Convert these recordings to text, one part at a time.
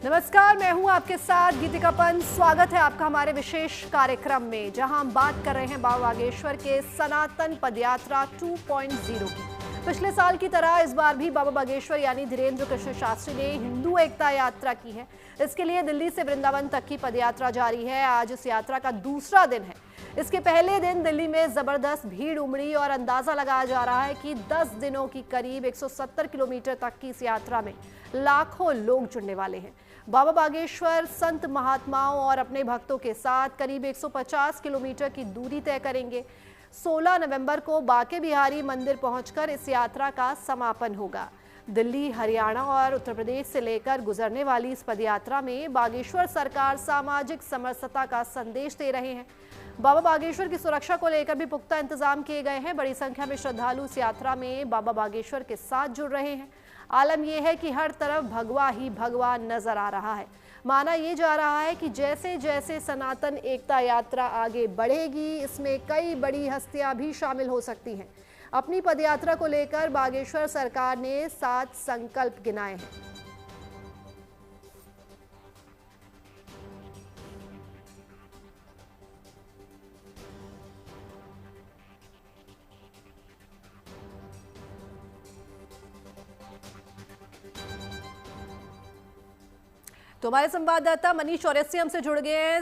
नमस्कार, मैं हूं आपके साथ गीतिका पंत। स्वागत है आपका हमारे विशेष कार्यक्रम में, जहां हम बात कर रहे हैं बाबा बागेश्वर के सनातन पदयात्रा 2.0 की। पिछले साल की तरह इस बार भी बाबा बागेश्वर यानी धीरेन्द्र कृष्ण शास्त्री ने हिंदू एकता यात्रा की है। इसके लिए दिल्ली से वृंदावन तक की पदयात्रा जारी है। आज इस यात्रा का दूसरा दिन है। इसके पहले दिन दिल्ली में जबरदस्त भीड़ उमड़ी और अंदाजा लगाया जा रहा है कि 10 दिनों की करीब 170 किलोमीटर तक की इस यात्रा में लाखों लोग जुड़ने वाले हैं। बाबा बागेश्वर संत महात्माओं और अपने भक्तों के साथ करीब 150 किलोमीटर की दूरी तय करेंगे। 16 नवंबर को बांके बिहारी मंदिर पहुंचकर इस यात्रा का समापन होगा। दिल्ली, हरियाणा और उत्तर प्रदेश से लेकर गुजरने वाली इस पदयात्रा में बागेश्वर सरकार सामाजिक समरसता का संदेश दे रहे हैं। बाबा बागेश्वर की सुरक्षा को लेकर भी पुख्ता इंतजाम किए गए हैं। बड़ी संख्या में श्रद्धालु इस यात्रा में बाबा बागेश्वर के साथ जुड़ रहे हैं। आलम यह है कि हर तरफ भगवा ही भगवा नजर आ रहा है। माना यह जा रहा है कि जैसे जैसे सनातन एकता यात्रा आगे बढ़ेगी, इसमें कई बड़ी हस्तियां भी शामिल हो सकती हैं। अपनी पदयात्रा को लेकर बागेश्वर सरकार ने 7 संकल्प गिनाए हैं। तो हमारे संवाददाता मनीष चौरसिया हमसे जुड़ गए हैं।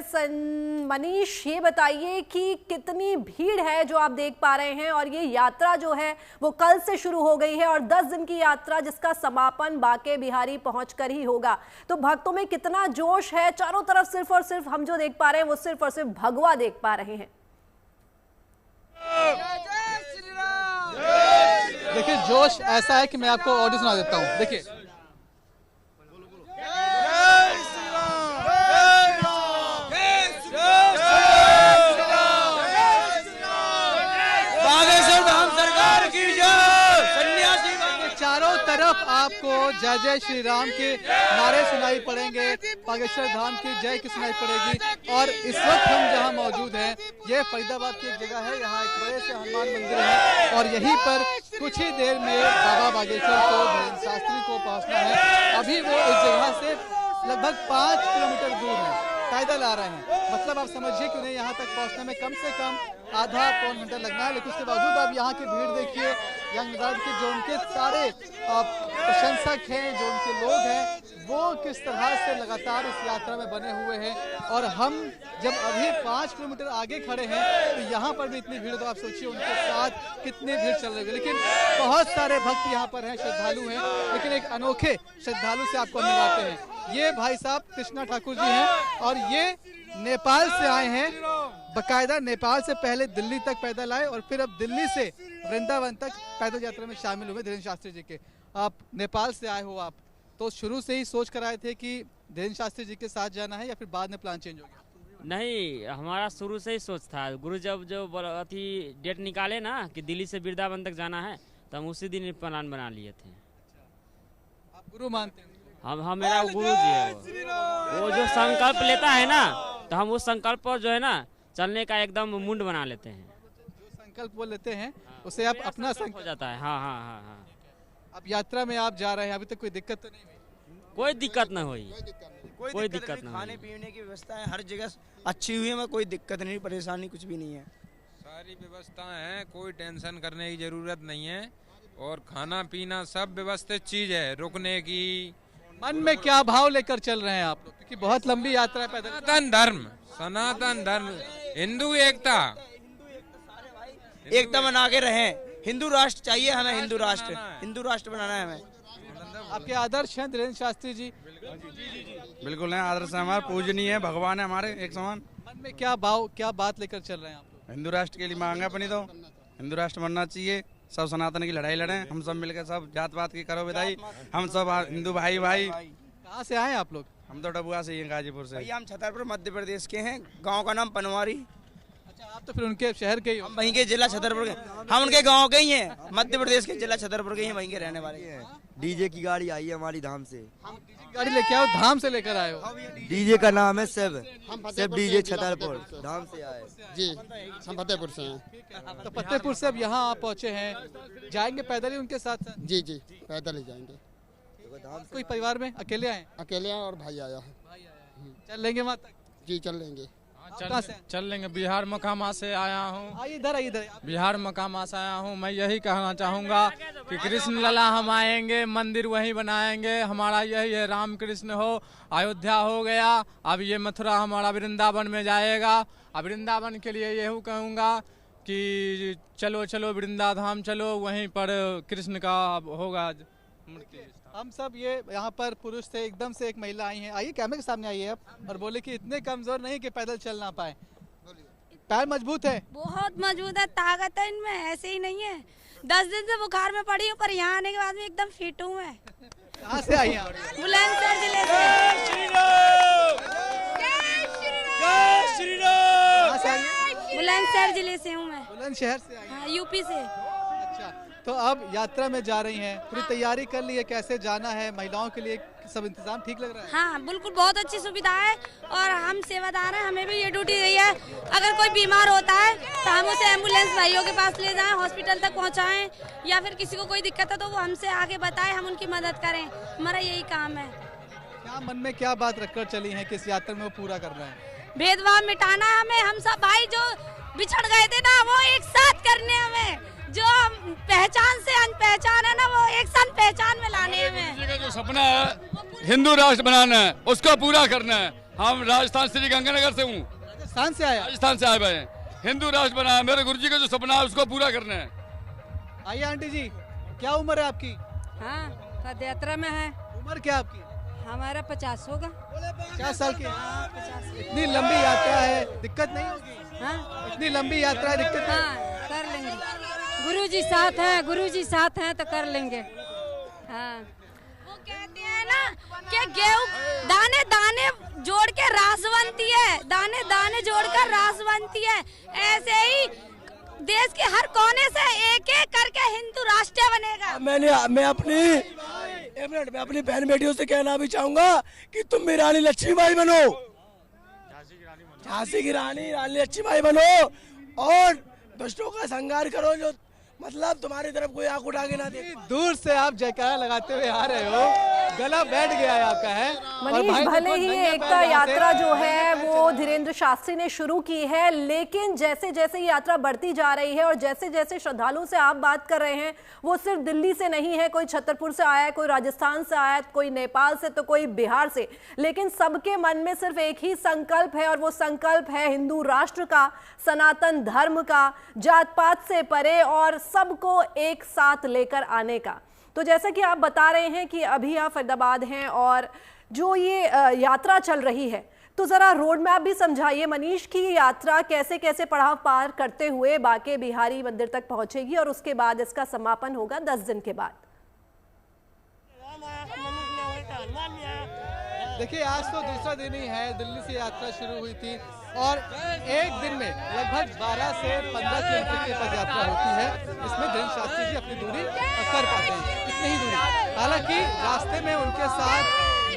मनीष, ये बताइए कि कितनी भीड़ है जो आप देख पा रहे हैं, और ये यात्रा जो है वो कल से शुरू हो गई है और 10 दिन की यात्रा जिसका समापन बांके बिहारी पहुंचकर ही होगा। तो भक्तों में कितना जोश है? चारों तरफ सिर्फ और सिर्फ हम जो देख पा रहे हैं वो सिर्फ और सिर्फ भगवा देख पा रहे हैं। देखिए, जोश ऐसा है कि मैं आपको ऑडियो सुना देता हूँ। देखिए, चारों तरफ आपको जय जय श्री राम के नारे सुनाई पड़ेंगे, बागेश्वर धाम की जय की सुनाई पड़ेगी। और इस वक्त हम जहां मौजूद हैं, ये फरीदाबाद की एक जगह है। यहाँ एक बड़े से हनुमान मंदिर है और यहीं पर कुछ ही देर में बाबा बागेश्वर को धीरेन्द्र शास्त्री को पहुंचना है। अभी वो इस जगह से लगभग 5 किलोमीटर दूर है, पैदल आ रहे हैं। मतलब आप समझिए कि उन्हें यहाँ तक पहुँचने में कम से कम आधा पौन घंटा लगना है। लेकिन उसके बावजूद आप यहाँ की भीड़ देखिए, यंग मिजाज के जो उनके सारे प्रशंसक हैं, जो उनके लोग हैं, वो किस तरह से लगातार इस यात्रा में बने हुए हैं। और हम जब अभी 5 किलोमीटर आगे खड़े हैं तो यहाँ पर भी इतनी भीड़, तो आप सोचिए उनके साथ कितनी भीड़ चल रही है। लेकिन बहुत सारे भक्त यहाँ पर हैं, श्रद्धालु हैं। लेकिन एक अनोखे श्रद्धालु से आपको मिलाते हैं। ये भाई साहब कृष्णा ठाकुर जी हैं और ये नेपाल से आए हैं। बकायदा नेपाल से पहले दिल्ली तक पैदल आए और फिर अब दिल्ली से वृंदावन तक पैदल यात्रा में शामिल हुए धीरेन्द्र शास्त्री जी के। आप नेपाल से आए हो, आप तो शुरू से ही सोच कर आए थे कि धीरेन्द्र शास्त्री जी के साथ जाना है या फिर बाद में प्लान चेंज हो गया? नहीं, हमारा शुरू से ही सोच था। गुरु जब जो अथी डेट निकाले ना कि दिल्ली से वृंदावन तक जाना है, तो हम उसी दिन प्लान बना लिए थे। आप गुरु मानते हैं? हम मेरा गुरु जी है। वो जो संकल्प लेता है ना, तो हम उस संकल्प पर जो है ना चलने का एकदम मुंड बना लेते हैं। जो संकल्प वो लेते हैं उसे आप अपना संकल्प हो जाता है। हाँ हाँ हाँ हाँ। अब यात्रा में आप जा रहे हैं, अभी तक कोई दिक्कत तो नहीं हुई? कोई दिक्कत नहीं हुई, कोई दिक्कत नहीं। खाने पीने की व्यवस्था है, हर जगह अच्छी हुई है, कोई दिक्कत नहीं, परेशानी कुछ भी नहीं है। सारी व्यवस्था है, कोई टेंशन करने की जरूरत नहीं है। और खाना पीना सब व्यवस्थित चीज है, रुकने की। मन में क्या भाव लेकर चल रहे हैं आप लोग, क्योंकि बहुत लंबी यात्रा है पैदल? सनातन धर्म, हिंदू एकता बना के रहे। हिंदू राष्ट्र चाहिए हमें, हिंदू राष्ट्र बनाना है हमें। आपके आदर्श हैं धीरेन्द्र शास्त्री जी? बिल्कुल है, आदर्श है हमारे, पूजनीय है, भगवान है हमारे एक समान। मन में क्या भाव, क्या बात लेकर चल रहे हैं आप लोग? हिंदू राष्ट्र के लिए मांग है अपनी, तो हिंदू राष्ट्र बनना चाहिए। सब सनातन की लड़ाई लड़े, हम सब मिलकर, सब जात पात की करो विदाई, हम सब हिंदू भाई भाई। कहाँ से आए आप लोग? हम तो डबुआ से ही हैं, गाजीपुर से। भैया हम छतरपुर मध्य प्रदेश के हैं, गांव का नाम पनवारी। अच्छा, आप तो फिर उनके शहर के ही हो? हम वहीं के जिला छतरपुर के, हम उनके गांव के ही हैं, मध्य प्रदेश के जिला छतरपुर के ही, वहीं के रहने वाले हैं। डीजे की गाड़ी आई है हमारी धाम से। गाड़ी लेके आओ, धाम से लेकर आए हो? डीजे का नाम है सेब डीजे छतरपुर, धाम से आए जी। हम फतेहपुर से हैं। तो फतेहपुर से अब यहाँ आप पहुँचे हैं, जाएंगे पैदल ही उनके साथ? जी जी, पैदल ही जाएंगे। कोई परिवार में अकेले आए? अकेले हैं और भाई आया है। चल लेंगे वहाँ तक? जी चल लेंगे। चल लेंगे। बिहार मकामा से आया हूँ। इधर बिहार मकामा से आया हूँ। मैं यही कहना चाहूँगा कि कृष्ण लला हम आएंगे, मंदिर वहीं बनाएंगे। हमारा यही है, राम कृष्ण हो, अयोध्या हो गया, अब ये मथुरा हमारा वृंदावन में जाएगा। अब वृंदावन के लिए यही कहूँगा कि चलो चलो वृंदाधाम चलो, वहीं पर कृष्ण का होगा मूर्ति। हम सब ये यहाँ पर पुरुष थे, एकदम से एक महिला आई है। आइए कैमरे के सामने आइए आप और बोले कि इतने कमजोर नहीं कि पैदल चल ना पाए, पैर मजबूत है? बहुत मजबूत है, ताकत है इनमें, ऐसे ही नहीं है। 10 दिन से बुखार में पड़ी हूँ, पर यहाँ आने के बाद में एकदम फिट हूँ मैं। कहाँ से आई हैं? बुलंदशहर जिले से। बुलंदशहर जिले से हूँ मैं। बुलंदशहर से आई? हाँ, यूपी से। अच्छा, तो अब यात्रा में जा रही हैं, पूरी तैयारी कर ली है, कैसे जाना है? महिलाओं के लिए सब इंतजाम ठीक लग रहा है? हाँ बिल्कुल, बहुत अच्छी सुविधा है और हम सेवादार हैं, हमें भी ये ड्यूटी दी है। अगर कोई बीमार होता है तो हम उसे एम्बुलेंस भाइयों के पास ले जाएं, हॉस्पिटल तक पहुंचाएं, या फिर किसी को कोई दिक्कत है तो वो हमसे आगे बताएं, हम उनकी मदद करें। हमारा यही काम है। क्या मन में क्या बात रखकर चली हैं कि इस यात्रा में वो पूरा करना है? भेदभाव मिटाना है हमें। हम सब भाई जो बिछड़ गए थे ना, वो एक साथ करने हमें। जो पहचान से अनपहचान है ना, वो एक साथ पहचान में लाने हमें। जो सपना है हिंदू राष्ट्र बनाना है, उसको पूरा करना है। हम राजस्थान श्री गंगानगर से हूँ। राजस्थान से आए? राजस्थान से आए भाई। हिंदू राष्ट्र बनाना है, मेरे गुरुजी का जो सपना है उसको पूरा करना है। आइए आंटी जी, क्या उम्र है आपकी? हाँ, पदयात्रा में है। उम्र क्या आपकी? हमारा 50 होगा। 50 साल की? हाँ, 50। इतनी लंबी यात्रा है, दिक्कत नहीं होगी? हाँ? इतनी लंबी यात्रा है, दिक्कत नहीं? हाँ, कर लेंगे। गुरुजी साथ हैं, गुरुजी साथ हैं तो कर लेंगे। हाँ। वो कहते हैं ना कि गेहूं दाने दाने जोड़ के रास बनती है, दाने दाने जोड़कर रास बनती है। ऐसे ही देश के हर कोने से एक एक करके हिंदू राष्ट्र बनेगा। मैं अपनी बहन बेटियों से कहना भी चाहूंगा कि तुम भी रानी लक्ष्मीबाई बनो, झांसी की रानी लक्ष्मीबाई बनो और दुष्टों का संहार करो। जो मतलब तुम्हारी तरफ कोई आंख उठा के ना देखे। दूर से आप जयकारा लगाते हुए आ रहे हो, गला बैठ गया है आपका, है? मनीष, भले ही एकता यात्रा जो है वो धीरेन्द्र शास्त्री ने शुरू की है, लेकिन जैसे जैसे यात्रा बढ़ती जा रही है और जैसे जैसे श्रद्धालुओं से आप बात कर रहे हैं, वो सिर्फ दिल्ली से नहीं है, कोई छतरपुर से आया है, कोई राजस्थान से आया है, कोई नेपाल से, तो कोई बिहार से, लेकिन सबके मन में सिर्फ एक ही संकल्प है और वो संकल्प है हिंदू राष्ट्र का, सनातन धर्म का, जात पात से परे और सबको एक साथ लेकर आने का। तो जैसा कि आप बता रहे हैं कि अभी आप फरीदाबाद हैं और जो ये यात्रा चल रही है, तो जरा रोड मैप भी समझाइए मनीष की यात्रा कैसे कैसे पड़ाव पार करते हुए बांके बिहारी मंदिर तक पहुंचेगी और उसके बाद इसका समापन होगा 10 दिन के बाद। देखिए, आज तो दूसरा दिन ही है, दिल्ली से यात्रा शुरू हुई थी और एक दिन में लगभग 12 से 15 किलोमीटर की पद यात्रा होती है। इसमें धीरेन्द्र शास्त्री जी अपनी दूरी कर पाते हैं, इतनी ही दूरी। हालांकि रास्ते में उनके साथ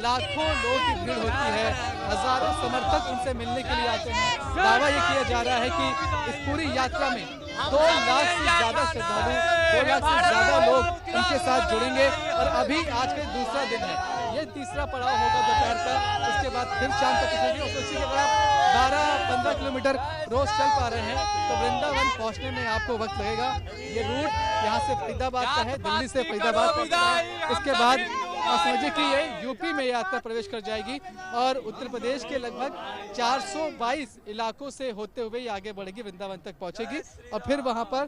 लाखों लोगों की भीड़ होती है, हजारों समर्थक उनसे मिलने के लिए आते हैं। दावा ये किया जा रहा है कि इस पूरी यात्रा में 2 लाख से ज्यादा श्रद्धालु, 2 लाख से ज्यादा लोग उनके साथ जुड़ेंगे। और अभी आज का दूसरा दिन है, ये तीसरा पड़ाव होगा दोपहर का, उसके बाद फिर शाम तक चलेगी। और सोचिए अगर आप 12-15 किलोमीटर रोज चल पा रहे हैं तो वृंदावन पहुंचने में आपको वक्त लगेगा। ये रूट यहाँ से फरीदाबाद का है, दिल्ली से फरीदाबाद पहुंचता है। इसके बाद समझिए कि ये यूपी में यात्रा प्रवेश कर जाएगी और उत्तर प्रदेश के लगभग 422 इलाकों से होते हुए ये आगे बढ़ेगी, वृंदावन तक पहुंचेगी। और फिर वहां पर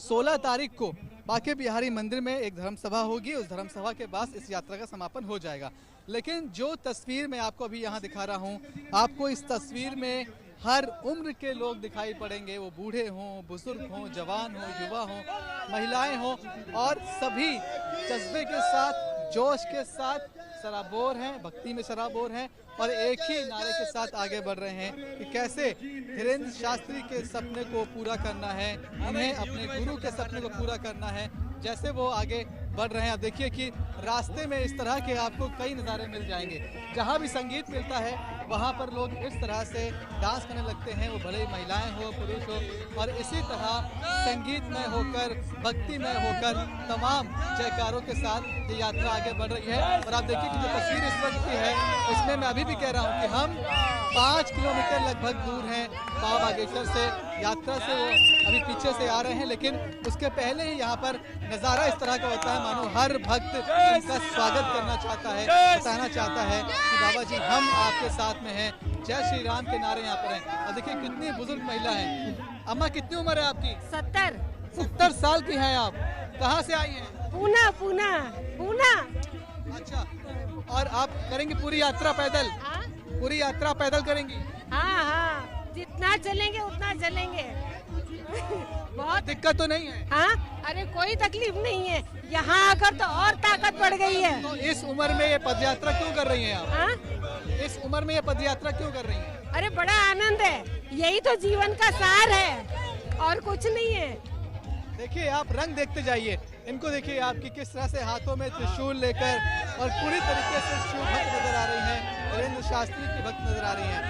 16 तारीख को बांके बिहारी मंदिर में एक धर्मसभा होगी। उस धर्मसभा के बाद इस यात्रा का समापन हो जाएगा। लेकिन जो तस्वीर मैं आपको अभी यहाँ दिखा रहा हूँ, आपको इस तस्वीर में हर उम्र के लोग दिखाई पड़ेंगे, वो बूढ़े हों, बुजुर्ग हों, जवान हों, युवा हों, महिलाएं हों, और सभी जज्बे के साथ, जोश के साथ सराबोर हैं, भक्ति में सराबोर हैं और एक ही नारे के साथ आगे बढ़ रहे हैं कि कैसे धीरेन्द्र शास्त्री के सपने को पूरा करना है, उन्हें अपने गुरु के सपने को पूरा करना है। जैसे वो आगे बढ़ रहे हैं, आप देखिए कि रास्ते में इस तरह के आपको कई नज़ारे मिल जाएंगे। जहाँ भी संगीत मिलता है वहाँ पर लोग इस तरह से डांस करने लगते हैं, वो भले ही महिलाएं हो पुरुष हो, और इसी तरह संगीतमय होकर भक्तिमय होकर तमाम जयकारों के साथ ये यात्रा आगे बढ़ रही है। और आप देखिए कि जो तस्वीर इस वक्त की है उसमें मैं अभी भी कह रहा हूँ कि हम 5 किलोमीटर लगभग दूर हैं बाबा बागेश्वर से। यात्रा से वो अभी पीछे से आ रहे हैं, लेकिन उसके पहले ही यहाँ पर नज़ारा इस तरह का होता है मानो हर भक्त उनका स्वागत करना चाहता है, बताना चाहता है कि बाबा जी हम आपके साथ में हैं, जय श्री राम के नारे यहाँ पर हैं। और देखिए कितनी बुजुर्ग महिला है। अम्मा कितनी उम्र है आपकी? 70 साल की हैं आप। कहाँ से आई हैं? पूना। अच्छा, और आप करेंगी पूरी यात्रा पैदल? पूरी यात्रा पैदल करेंगी? हाँ, जितना चलेंगे उतना चलेंगे। बहुत दिक्कत तो नहीं है? हाँ, अरे कोई तकलीफ नहीं है, यहाँ आकर तो और ताकत बढ़ गई है। तो इस उम्र में ये पदयात्रा क्यों कर रही हैं आप? हाँ? इस उम्र में ये पदयात्रा क्यों कर रही हैं? अरे बड़ा आनंद है, यही तो जीवन का सार है और कुछ नहीं है। देखिए आप रंग देखते जाइए, इनको देखिए आपकी किस तरह से हाथों में त्रिशूल लेकर और पूरी तरीके से शिव भक्त नजर आ रही हैं, वीरेंद्र शास्त्री की भक्त नजर आ रही हैं।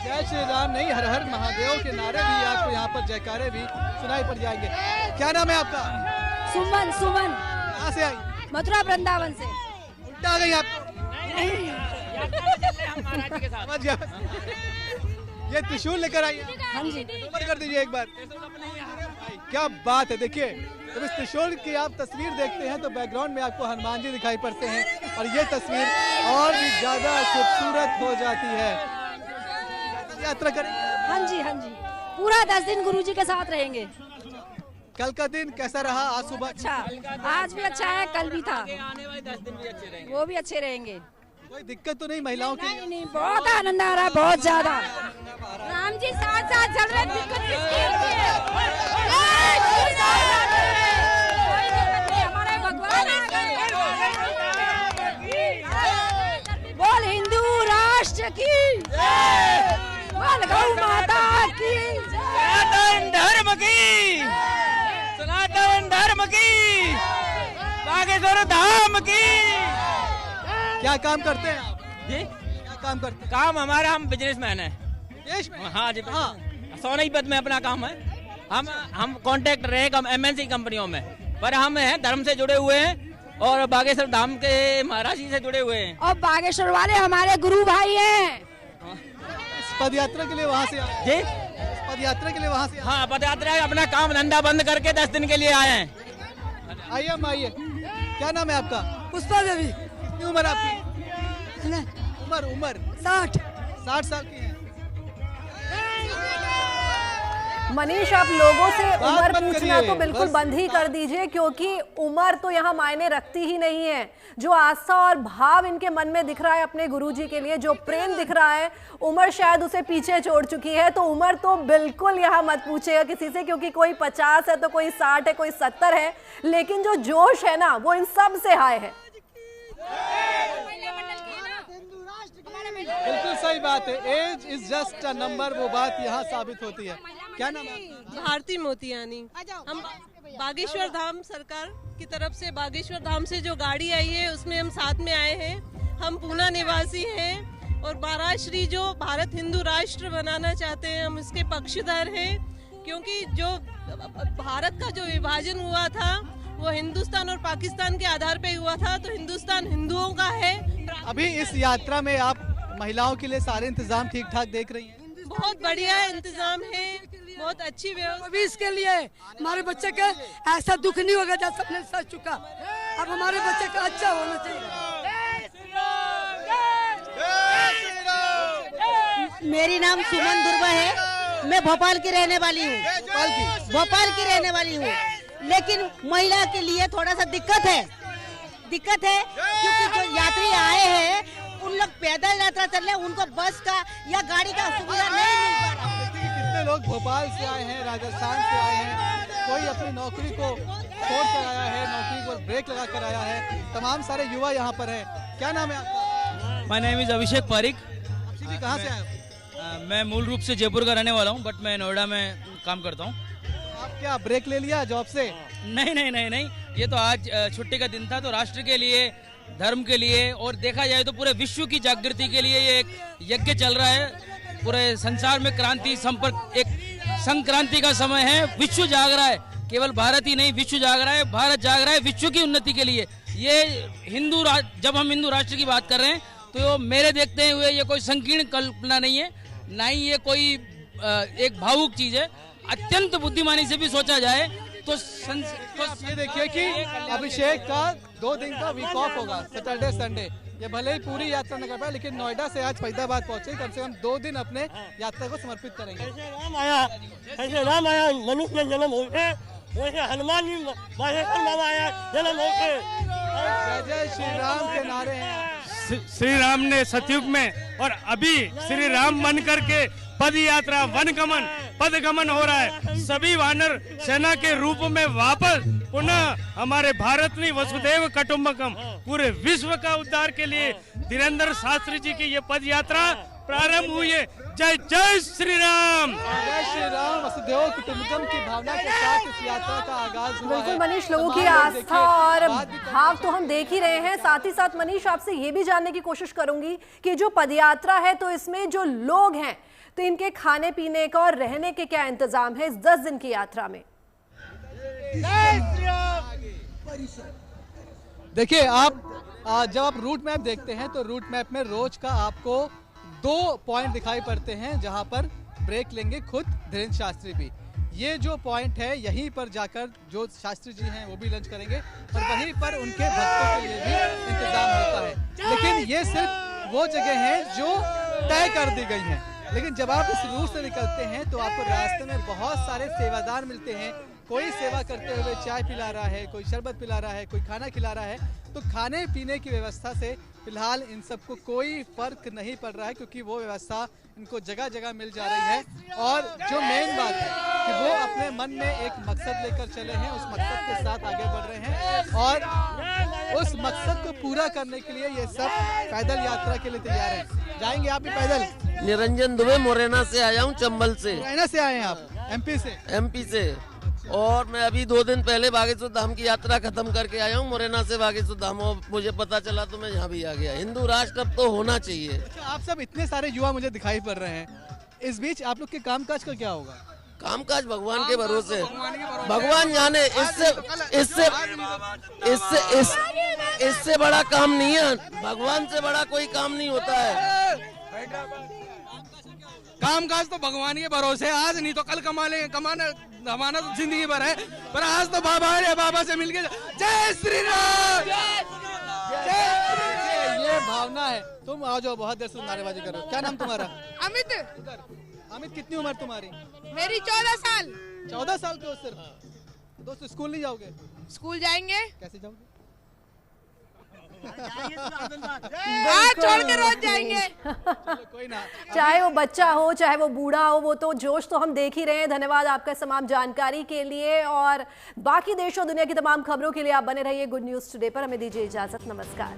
जय श्री राम नहीं, हर हर महादेव के नारे भी आपको यहाँ पर जयकारे भी सुनाई पड़ जाएंगे। क्या नाम है आपका? सुमन। कहाँ से आई? मथुरा वृंदावन से। उल्टा आ गई आप? ये त्रिशूल लेकर आई? हाँ जी। ऊपर कर दीजिए एक बार। क्या बात है। देखिए जब इस त्रिशूल की आप तस्वीर देखते हैं तो बैकग्राउंड में आपको हनुमान जी दिखाई पड़ते हैं और ये तस्वीर और भी ज्यादा खूबसूरत हो जाती है। यात्रा करें? हाँ जी। पूरा 10 दिन गुरुजी के साथ रहेंगे। कल का दिन कैसा रहा? आज सुबह अच्छा, आज भी अच्छा है, कल भी था। आने वाले 10 दिन भी अच्छे रहेंगे। वो भी अच्छे रहेंगे। कोई दिक्कत तो नहीं महिलाओं की? नहीं, बहुत आनंद आ रहा है, बहुत ज्यादा। राम जी साथ चल रहे, दिक्कत किसकी है? हमारे भगवान आ गए। बोल हिंदू राष्ट्र की, बोल गौ माता की, सनातन धर्म की, बागेश्वर धाम की। क्या काम करते हैं आप? जी क्या काम करते हैं? काम हमारा, हम बिजनेसमैन है। देश में? हाँ जी, हाँ सोनीपत में अपना काम है। हम कॉन्ट्रैक्टर है MNC कंपनियों में, पर हम हैं धर्म से जुड़े हुए हैं और बागेश्वर धाम के महाराज जी से जुड़े हुए हैं। और बागेश्वर वाले हमारे गुरु भाई हैं। इस पदयात्रा के लिए वहाँ से आए? जी, पदयात्रा के लिए वहाँ से? हाँ, पदयात्रा अपना काम धंधा बंद करके 10 दिन के लिए आए हैं। आइए हम आइए। क्या नाम है आपका? पुष्पा देवी। कितनी उम्र आपकी? उम्र 60 साल की है। मनीष, आप लोगों से उम्र पूछना तो बिल्कुल बंद ही कर दीजिए, क्योंकि उम्र तो यहाँ मायने रखती ही नहीं है। जो आस्था और भाव इनके मन में दिख रहा है अपने गुरुजी के लिए, जो प्रेम दिख रहा है, उम्र शायद उसे पीछे छोड़ चुकी है। तो उम्र तो बिल्कुल यहाँ मत पूछिएगा किसी से, क्योंकि कोई 50 है तो कोई 60 है, कोई 70 है, लेकिन जो जोश है ना वो इन सब से हाय है। बिल्कुल सही बात है, age is just a number, वो बात यहाँ साबित होती है। क्या नाम है? भारती मोतियानी। हम बागेश्वर धाम सरकार की तरफ से, बागेश्वर धाम से जो गाड़ी आई है उसमें हम साथ में आए हैं। हम पूना निवासी हैं और महाराज श्री जो भारत हिंदू राष्ट्र बनाना चाहते हैं, हम इसके पक्षधर हैं, क्योंकि जो भारत का जो विभाजन हुआ था वो हिंदुस्तान और पाकिस्तान के आधार पे हुआ था, तो हिंदुस्तान हिंदुओं का है। अभी इस यात्रा में आप महिलाओं के लिए सारे इंतजाम ठीक ठाक देख रही हैं? बहुत बढ़िया इंतजाम है, बहुत अच्छी व्यवस्था। अभी इसके लिए हमारे बच्चे का ऐसा दुख नहीं होगा जैसा सबने सह चुका। अब हमारे बच्चे का अच्छा होना चाहिए। मेरी नाम सुमन दुर्गा है, मैं भोपाल की रहने वाली हूँ। भोपाल की रहने वाली हूँ, लेकिन महिला के लिए थोड़ा सा दिक्कत है क्योंकि जो यात्री आए हैं उन लोग पैदल यात्रा चल रहे हैं, उनको बस का या गाड़ी का सुविधा नहीं मिल पा रहा। कितने लोग भोपाल से आए हैं, राजस्थान से आए हैं, कोई अपनी नौकरी को छोड़ कर आया है, नौकरी को ब्रेक लगा कर आया है, तमाम सारे युवा यहाँ पर हैं। क्या नाम है आपका? माय नेम इज अभिषेक पारिक। कहाँ से आए हो? मैं मूल रूप से जयपुर का रहने वाला हूँ, बट मैं नोएडा में काम करता हूँ। आप क्या ब्रेक ले लिया जॉब से? नहीं नहीं नहीं नहीं, ये तो आज छुट्टी का दिन था, तो राष्ट्र के लिए, धर्म के लिए और देखा जाए तो पूरे विश्व की जागृति के लिए ये एक यज्ञ चल रहा है। पूरे संसार में क्रांति संपर्क, एक संक्रांति का समय है। विश्व जाग रहा है, केवल भारत ही नहीं विश्व जाग रहा है, भारत जाग रहा है विश्व की उन्नति के लिए। ये जब हम हिंदू राष्ट्र की बात कर रहे हैं तो मेरे देखते हुए ये कोई संकीर्ण कल्पना नहीं है, ना ही ये कोई एक भावुक चीज है। अत्यंत बुद्धिमानी से भी सोचा जाए तो आप ये देखिए कि अभिषेक का 2 दिन का वीक ऑफ होगा, सैटरडे संडे। ये भले ही पूरी यात्रा न कर पाए, लेकिन नोएडा से आज फरीदाबाद पहुंचे, कम से कम 2 दिन अपने यात्रा को समर्पित करेंगे। राम आया मनुष्य में जन्म होके, वैसे हनुमान जी बाबा आया जन्म होके। जय जय श्री राम के नारे हैं। श्री राम ने सतयुग में और अभी श्री राम बन करके पद यात्रा वनगमन पदगमन हो रहा है। सभी वानर सेना के रूप में वापस पुनः हमारे भारत ने वसुदेव कुटुंबकम पूरे विश्व का उद्धार के लिए धीरेन्द्र शास्त्री जी की ये पद यात्रा प्रारंभ हुई है। जय जय श्री राम। जय श्री राम। वसुदेव कुटुंबकम की भावना के साथ इस यात्रा का आगाज हुआ है। बिल्कुल मनीष, लोगों की आस्था और भाव तो हम देख ही रहे हैं। साथ ही साथ मनीष, आपसे ये भी जानने की कोशिश करूंगी कि जो पदयात्रा है तो इसमें जो लोग हैं तो इनके खाने पीने का और रहने के क्या इंतजाम है इस 10 दिन की यात्रा में? देखिए, आप जब आप रूट मैप देखते हैं तो रूट मैप में रोज का आपको 2 पॉइंट दिखाई पड़ते हैं जहां पर ब्रेक लेंगे खुद धीरेन्द्र शास्त्री भी। ये जो पॉइंट है यहीं पर जाकर जो शास्त्री जी हैं वो भी लंच करेंगे और वहीं पर उनके भक्तों के लिए भी इंतजाम होता है। लेकिन ये सिर्फ वो जगह है जो तय कर दी गई हैं। लेकिन जब आप इस रूट से निकलते हैं तो आपको रास्ते में बहुत सारे सेवादार मिलते हैं। कोई सेवा करते हुए चाय पिला रहा है, कोई शरबत पिला रहा है, कोई खाना खिला रहा है। तो खाने पीने की व्यवस्था से फिलहाल इन सबको कोई फर्क नहीं पड़ रहा है, क्योंकि वो व्यवस्था इनको जगह जगह मिल जा रही है। और जो मेन बात है कि वो अपने मन में एक मकसद लेकर चले हैं, उस मकसद के साथ आगे बढ़ रहे हैं और उस मकसद को पूरा करने के लिए ये सब पैदल यात्रा के लिए तैयार हैं। जाएंगे आप भी पैदल? निरंजन दुबे मुरैना से आया हूँ, चंबल से। मुरैना से आए हैं आप? एमपी से? एमपी से। और मैं अभी 2 दिन पहले बागेश्वर धाम की यात्रा खत्म करके आया हूँ मुरैना से बागेश्वर धाम, और मुझे पता चला तो मैं यहाँ भी आ गया। हिंदू राष्ट्र अब तो होना चाहिए। अच्छा, आप सब इतने सारे युवा मुझे दिखाई पड़ रहे हैं, इस बीच आप लोग के कामकाज का क्या होगा? कामकाज भगवान के भरोसे, भगवान जाने। इससे बड़ा काम नहीं है, भगवान से बड़ा कोई काम नहीं होता है। कामकाज तो भगवान के भरोसे, आज नहीं तो कल कमा लेंगे, कमाना तो जिंदगी भर है, पर आज तो बाबा है, बाबा से मिलके जय श्री राम। ये भावना है। तुम आ जाओ, बहुत देर से नारेबाजी कर रहे हो। क्या नाम तुम्हारा? अमित। अमित, कितनी उम्र तुम्हारी? मेरी 14 साल। 14 साल के हो सिर्फ? दोस्त स्कूल नहीं जाओगे? स्कूल जाएंगे। कैसे जाओगे? छोड़ के रोज जाएंगे। कोई ना, चाहे वो बच्चा हो चाहे वो बूढ़ा हो, वो तो जोश तो हम देख ही रहे हैं। धन्यवाद आपका तमाम जानकारी के लिए, और बाकी देश और दुनिया की तमाम खबरों के लिए आप बने रहिए गुड न्यूज टुडे पर। हमें दीजिए इजाजत, नमस्कार।